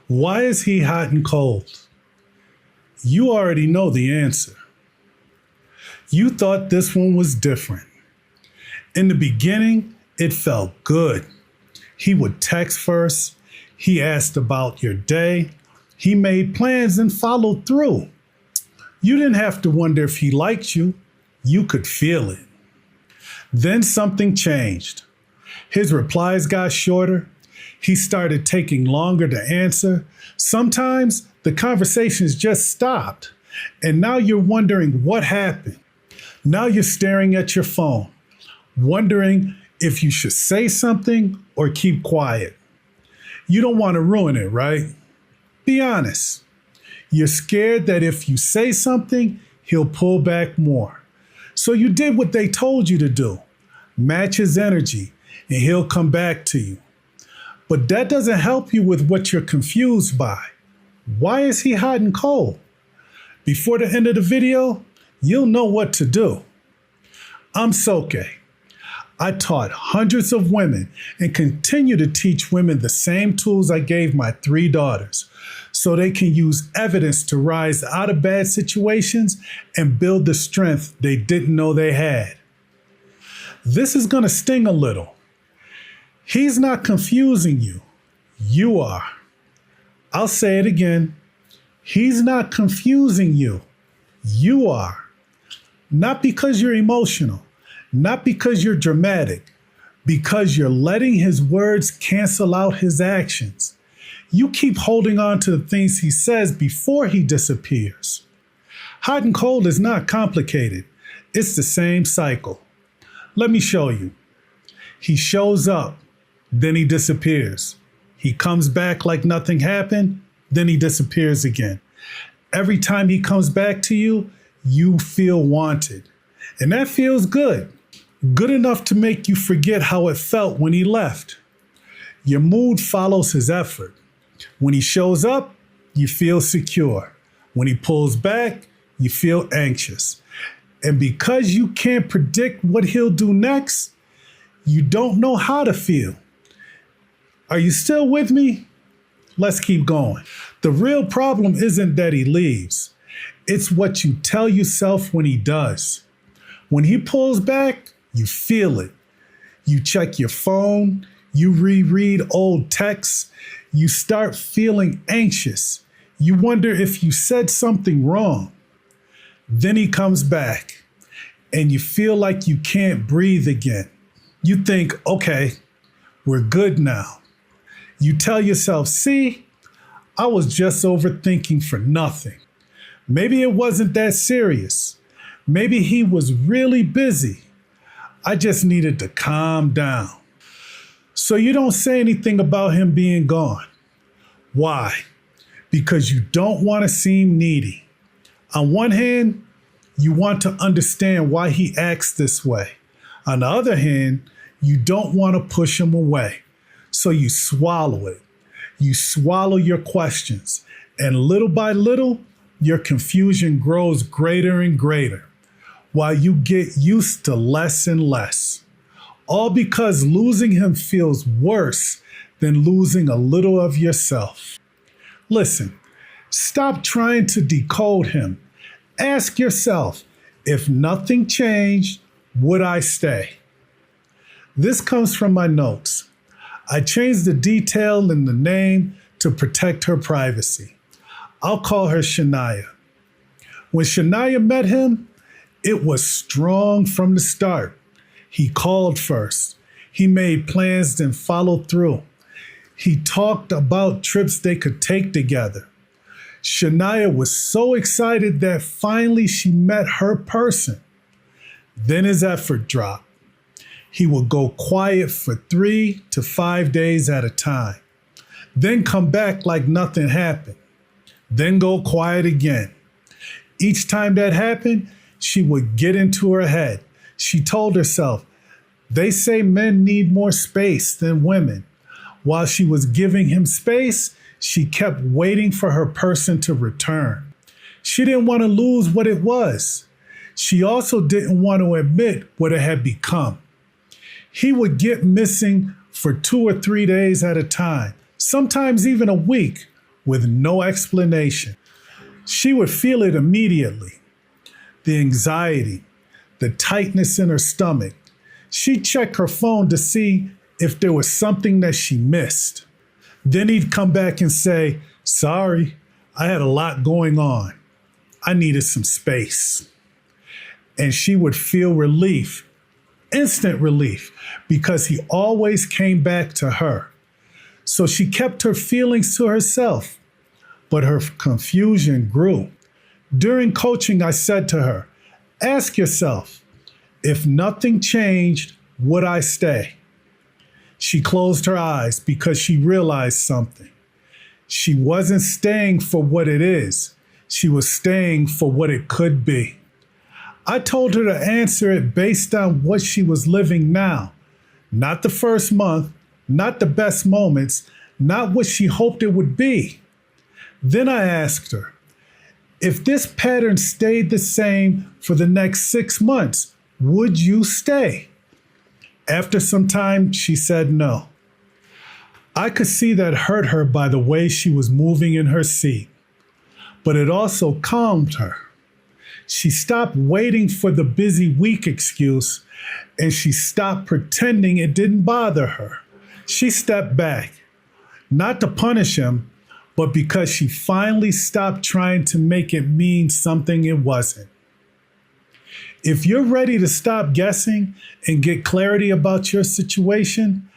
Why is he hot and cold? You already know the answer. You thought this one was different. In the beginning, it felt good. He would text first. He asked about your day. He made plans and followed through. You didn't have to wonder if he liked you. You could feel it. Then something changed. His replies got shorter. He started taking longer to answer. Sometimes the conversations just stopped. And now you're wondering what happened. Now you're staring at your phone, wondering if you should say something or keep quiet. You don't want to ruin it, right? Be honest. You're scared that if you say something, he'll pull back more. So you did what they told you to do. Match his energy, and he'll come back to you. But that doesn't help you with what you're confused by. Why is he hot and cold? Before the end of the video, you'll know what to do. I'm Soke. I taught hundreds of women and continue to teach women the same tools I gave my 3 daughters so they can use evidence to rise out of bad situations and build the strength they didn't know they had. This is going to sting a little. He's not confusing you. You are. I'll say it again. He's not confusing you. You are. Not because you're emotional, not because you're dramatic, because you're letting his words cancel out his actions. You keep holding on to the things he says before he disappears. Hot and cold is not complicated. It's the same cycle. Let me show you. He shows up, then he disappears. He comes back like nothing happened, then he disappears again. Every time he comes back to you, you feel wanted. And that feels good. Good enough to make you forget how it felt when he left. Your mood follows his effort. When he shows up, you feel secure. When he pulls back, you feel anxious. And because you can't predict what he'll do next, you don't know how to feel. Are you still with me? Let's keep going. The real problem isn't that he leaves. It's what you tell yourself when he does. When he pulls back, you feel it. You check your phone, you reread old texts, you start feeling anxious. You wonder if you said something wrong. Then he comes back and you feel like you can't breathe again. You think, okay, we're good now. You tell yourself, see, I was just overthinking for nothing. Maybe it wasn't that serious. Maybe he was really busy. I just needed to calm down. So you don't say anything about him being gone. Why? Because you don't want to seem needy. On one hand, you want to understand why he acts this way. On the other hand, you don't want to push him away. So you swallow it. You swallow your questions. And little by little, your confusion grows greater and greater while you get used to less and less. All because losing him feels worse than losing a little of yourself. Listen, stop trying to decode him. Ask yourself, if nothing changed, would I stay? This comes from my notes. I changed the detail in the name to protect her privacy. I'll call her Shania. When Shania met him, it was strong from the start. He called first. He made plans, then followed through. He talked about trips they could take together. Shania was so excited that finally she met her person. Then his effort dropped. He would go quiet for 3 to 5 days at a time, then come back like nothing happened, then go quiet again. Each time that happened, she would get into her head. She told herself, they say men need more space than women. While she was giving him space, she kept waiting for her person to return. She didn't want to lose what it was. She also didn't want to admit what it had become. He would get missing for 2 or 3 days at a time, sometimes even a week, with no explanation. She would feel it immediately. The anxiety, the tightness in her stomach. She'd check her phone to see if there was something that she missed. Then he'd come back and say, "Sorry, I had a lot going on. I needed some space." And she would feel relief, instant relief, because he always came back to her. So she kept her feelings to herself, but her confusion grew. During coaching, I said to her, "Ask yourself, if nothing changed, would I stay?" She closed her eyes because she realized something. She wasn't staying for what it is. She was staying for what it could be. I told her to answer it based on what she was living now, not the first month, not the best moments, not what she hoped it would be. Then I asked her, if this pattern stayed the same for the next 6 months, would you stay? After some time, she said no. I could see that hurt her by the way she was moving in her seat, but it also calmed her. She stopped waiting for the busy week excuse, and she stopped pretending it didn't bother her. She stepped back, not to punish him, but because she finally stopped trying to make it mean something it wasn't. If you're ready to stop guessing and get clarity about your situation,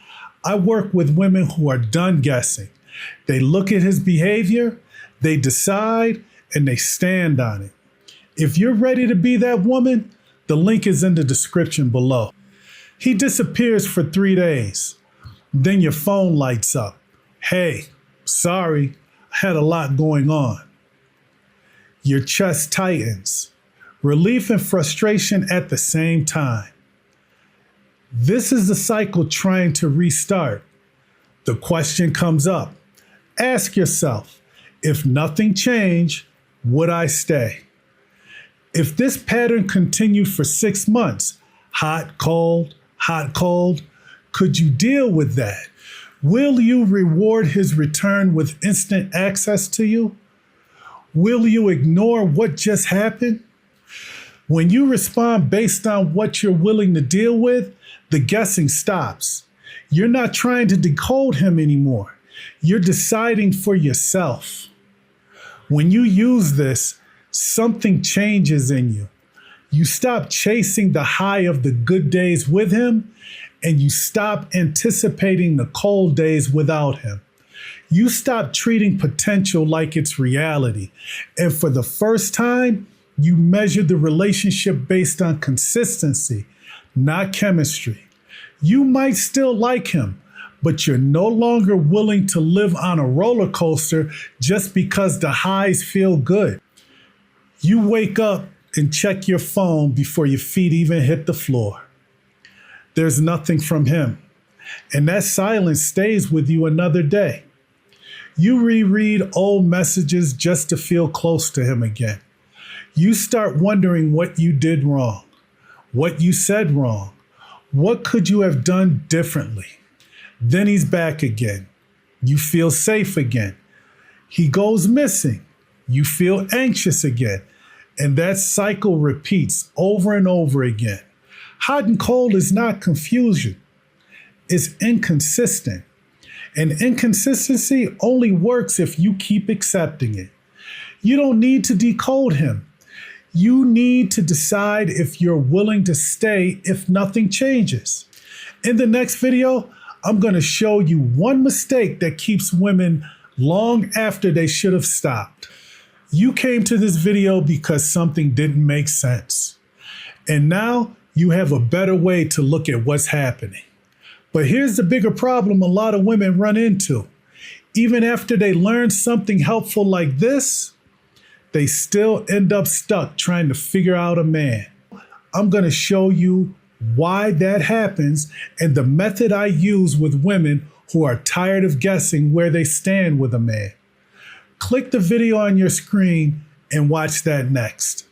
I work with women who are done guessing. They look at his behavior, they decide, and they stand on it. If you're ready to be that woman, the link is in the description below. He disappears for 3 days. Then your phone lights up. "Hey, sorry, I had a lot going on." Your chest tightens. Relief and frustration at the same time. This is the cycle trying to restart. The question comes up. Ask yourself, if nothing changed, would I stay? If this pattern continued for 6 months, hot, cold, could you deal with that? Will you reward his return with instant access to you? Will you ignore what just happened? When you respond based on what you're willing to deal with, the guessing stops. You're not trying to decode him anymore. You're deciding for yourself. When you use this, something changes in you. You stop chasing the high of the good days with him, and you stop anticipating the cold days without him. You stop treating potential like it's reality. And for the first time, you measure the relationship based on consistency, not chemistry. You might still like him, but you're no longer willing to live on a roller coaster just because the highs feel good. You wake up and check your phone before your feet even hit the floor. There's nothing from him, and that silence stays with you another day. You reread old messages just to feel close to him again. You start wondering what you did wrong, what you said wrong, what could you have done differently? Then he's back again. You feel safe again. He goes missing. You feel anxious again. And that cycle repeats over and over again. Hot and cold is not confusion. It's inconsistent. And inconsistency only works if you keep accepting it. You don't need to decode him. You need to decide if you're willing to stay if nothing changes. In the next video, I'm going to show you one mistake that keeps women long after they should have stopped. You came to this video because something didn't make sense. And now you have a better way to look at what's happening. But here's the bigger problem a lot of women run into. Even after they learn something helpful like this, they still end up stuck trying to figure out a man. I'm going to show you why that happens and the method I use with women who are tired of guessing where they stand with a man. Click the video on your screen and watch that next.